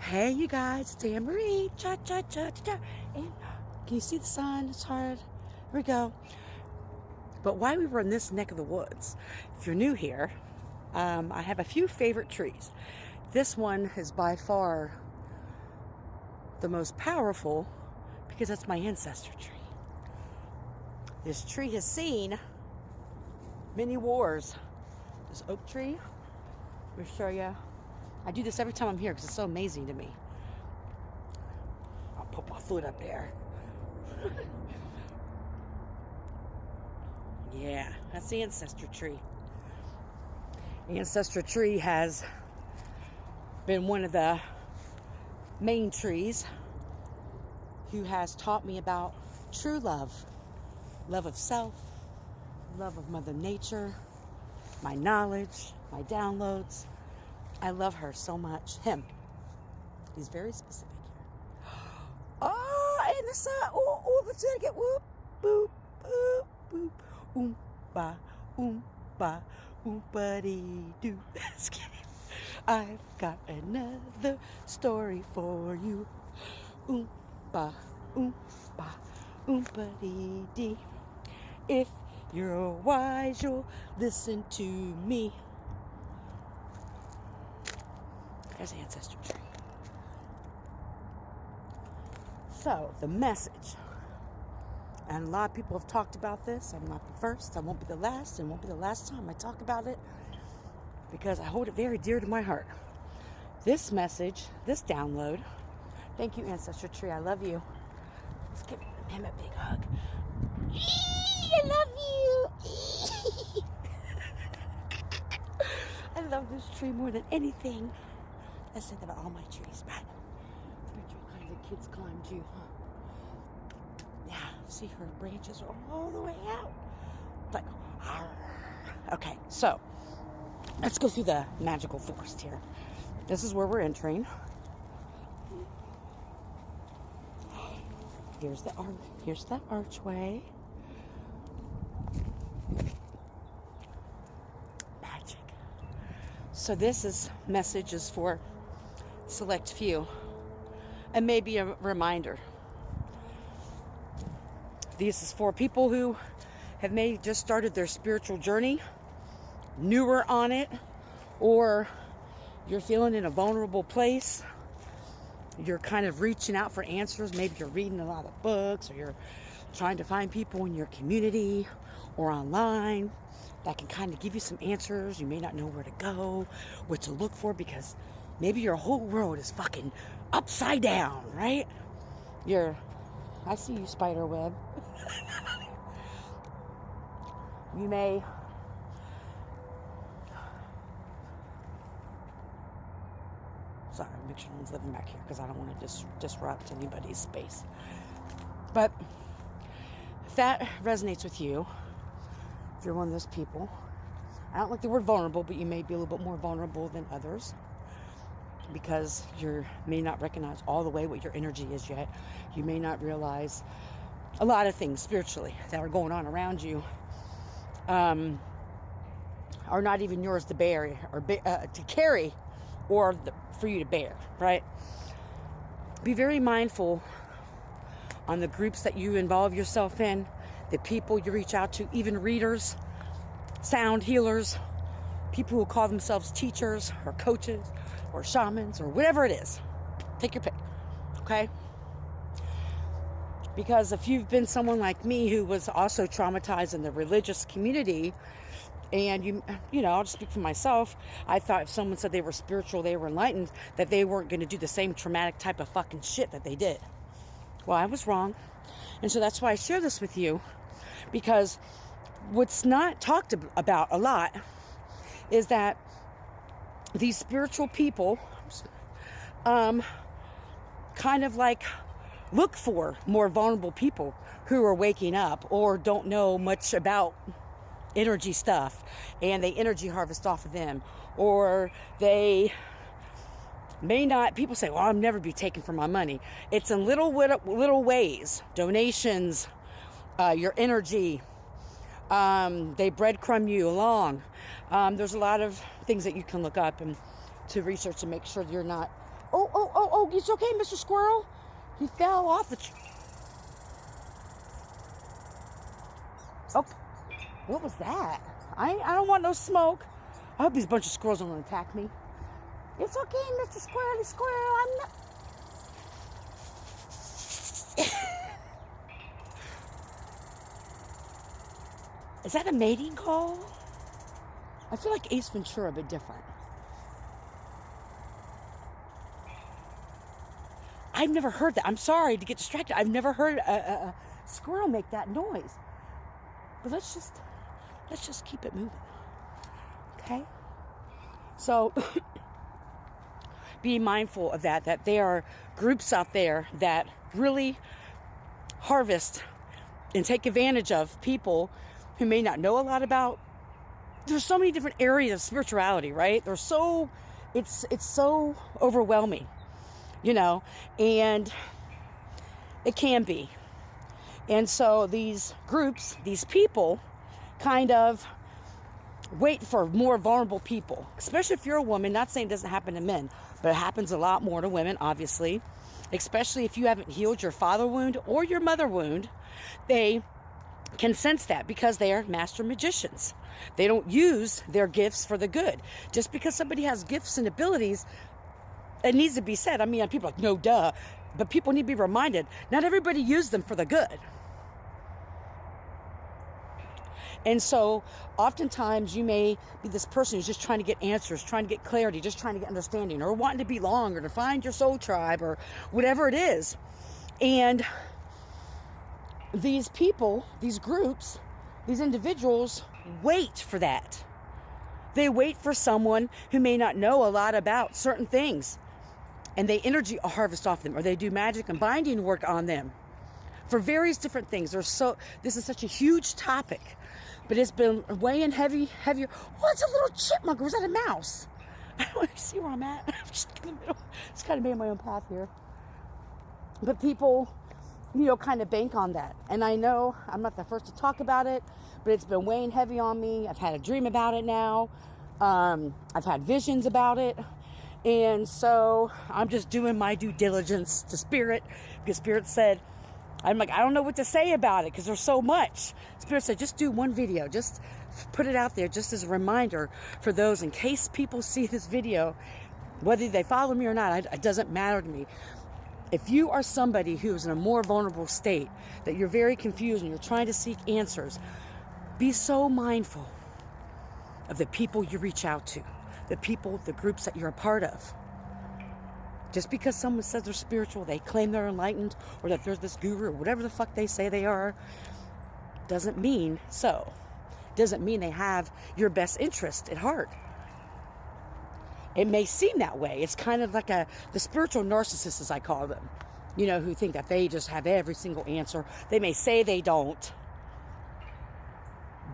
Hey, you guys, it's Anne Marie. Cha cha cha cha cha. And can you see the sun? It's hard. Here we go. But why we were in this neck of the woods? If you're new here, I have a few favorite trees. This one is by far the most powerful because that's my ancestor tree. This tree has seen many wars. This oak tree, let me show you. I do this every time I'm here because it's so amazing to me. I'll put my foot up there. Yeah, that's the ancestor tree. The ancestor tree has been one of the main trees who has taught me about true love. Love of self, love of Mother Nature, my knowledge, my downloads. I love her so much. Him. He's very specific here. Oh, and the sun. Oh, let's take it. Whoop, boop, boop, boop. Oompa, oompa, oompa doo. Just kidding. I've got another story for you. Oompa, oompa, oompa dee. If you're wise, you'll listen to me. There's the ancestor tree. So, the message. And a lot of people have talked about this. I'm not the first. I won't be the last. And won't be the last time I talk about it. Because I hold it very dear to my heart. This message, this download. Thank you, ancestor tree. I love you. Let's give him a big hug. I love you. I love this tree more than anything. I said that about all my trees, but every tree kind of kids climbed you, huh? Yeah, see her branches are all the way out. Like, okay, so let's go through the magical forest here. This is where we're entering. Here's the archway. Magic. So this is messages for select few, and maybe a reminder. This is for people who have maybe just started their spiritual journey, newer on it, or you're feeling in a vulnerable place. You're kind of reaching out for answers. Maybe you're reading a lot of books, or you're trying to find people in your community or online that can kind of give you some answers. You may not know where to go, what to look for, because maybe your whole world is fucking upside down, right? I see you, spider web. You may sorry, make sure no one's living back here because I don't want to disrupt anybody's space. But if that resonates with you, if you're one of those people, I don't like the word vulnerable, but you may be a little bit more vulnerable than others because you may not recognize all the way what your energy is yet. You may not realize a lot of things spiritually that are going on around you are not even yours to bear or to carry, or for you to bear, right? Be very mindful on the groups that you involve yourself in, the people you reach out to, even readers, sound healers, people who call themselves teachers or coaches or shamans or whatever it is. Take your pick, okay? Because if you've been someone like me who was also traumatized in the religious community, and you know, I'll just speak for myself, I thought if someone said they were spiritual, they were enlightened, that they weren't going to do the same traumatic type of fucking shit that they did. Well, I was wrong. And so that's why I share this with you, because what's not talked about a lot is that these spiritual people kind of like look for more vulnerable people who are waking up or don't know much about energy stuff, and they energy harvest off of them, or they may not. People say, well, I'll never be taken for my money. It's in little ways. Donations, your energy, they breadcrumb you along. There's a lot of things that you can look up and to research to make sure you're not Oh, it's okay, Mr. Squirrel. He fell off the tree. Oh, what was that? I don't want no smoke. I hope these bunch of squirrels don't want to attack me. It's okay, Mr. Squirrely Squirrel. I'm not... Is that a mating call? I feel like Ace Ventura, but different. I've never heard that. I'm sorry to get distracted. I've never heard a squirrel make that noise. But let's just keep it moving. Okay? So be mindful of that there are groups out there that really harvest and take advantage of people who may not know a lot about. There's so many different areas of spirituality, right? It's so overwhelming, and it can be. And so these groups, these people kind of wait for more vulnerable people, especially if you're a woman. Not saying it doesn't happen to men, but it happens a lot more to women, obviously, especially if you haven't healed your father wound or your mother wound. They can sense that because they are master magicians. They don't use their gifts for the good. Just because somebody has gifts and abilities, it needs to be said. I mean, people are like, no, duh. But people need to be reminded, not everybody used them for the good. And so oftentimes you may be this person who's just trying to get answers, trying to get clarity, just trying to get understanding, or wanting to belong, or to find your soul tribe, or whatever it is. And these people, these groups, these individuals wait for that. They wait for someone who may not know a lot about certain things, and they energy harvest off them, or they do magic and binding work on them for various different things. This is such a huge topic, but it's been weighing heavier. Oh, it's a little chipmunk, or was that a mouse? I don't want to see where I'm at. I'm just in the middle. It's kind of made my own path here. But people, kind of bank on that. And I know I'm not the first to talk about it, but it's been weighing heavy on me. I've had a dream about it now. I've had visions about it. And so I'm just doing my due diligence to Spirit, because Spirit said, I'm like, I don't know what to say about it because there's so much. Spirit said, just do one video. Just put it out there just as a reminder for those, in case people see this video, whether they follow me or not, it doesn't matter to me. If you are somebody who's in a more vulnerable state, that you're very confused and you're trying to seek answers, be so mindful of the people you reach out to, the groups that you're a part of. Just because someone says they're spiritual, they claim they're enlightened, or that there's this guru, or whatever the fuck they say they are, doesn't mean so. Doesn't mean they have your best interest at heart. It may seem that way. It's kind of like the spiritual narcissists, as I call them, who think that they just have every single answer. They may say they don't,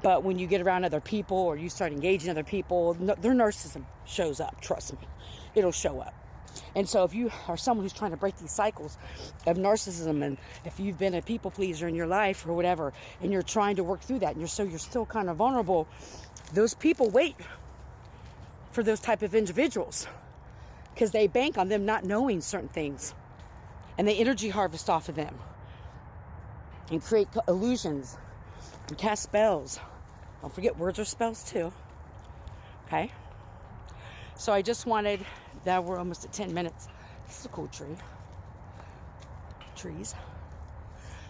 but when you get around other people or you start engaging other people, their narcissism shows up. Trust me, it'll show up. And so if you are someone who's trying to break these cycles of narcissism, and if you've been a people pleaser in your life or whatever, and you're trying to work through that, and you're still kind of vulnerable, those people wait for those type of individuals because they bank on them not knowing certain things, and they energy harvest off of them and create illusions and cast spells. Don't forget, words are spells too. Okay? So I just wanted, that we're almost at 10 minutes. This is a cool tree. Trees.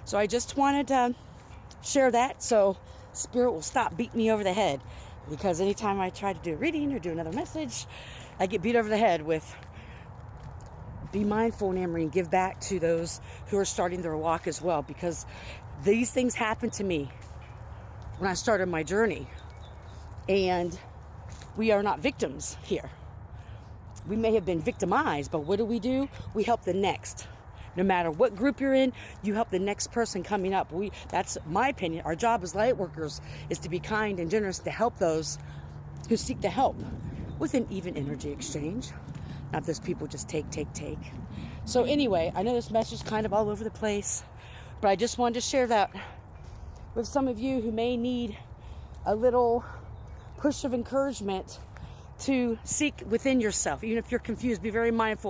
So I just wanted to share that so Spirit will stop beating me over the head. Because anytime I try to do a reading or do another message, I get beat over the head with, be mindful, Amory, and give back to those who are starting their walk as well. Because these things happened to me when I started my journey. And we are not victims here. We may have been victimized, but what do? We help the next. No matter what group you're in, you help the next person coming up. That's my opinion. Our job as light workers is to be kind and generous, to help those who seek to help with an even energy exchange. Not those people just take. So anyway, I know this message is kind of all over the place, but I just wanted to share that with some of you who may need a little push of encouragement to seek within yourself. Even if you're confused, be very mindful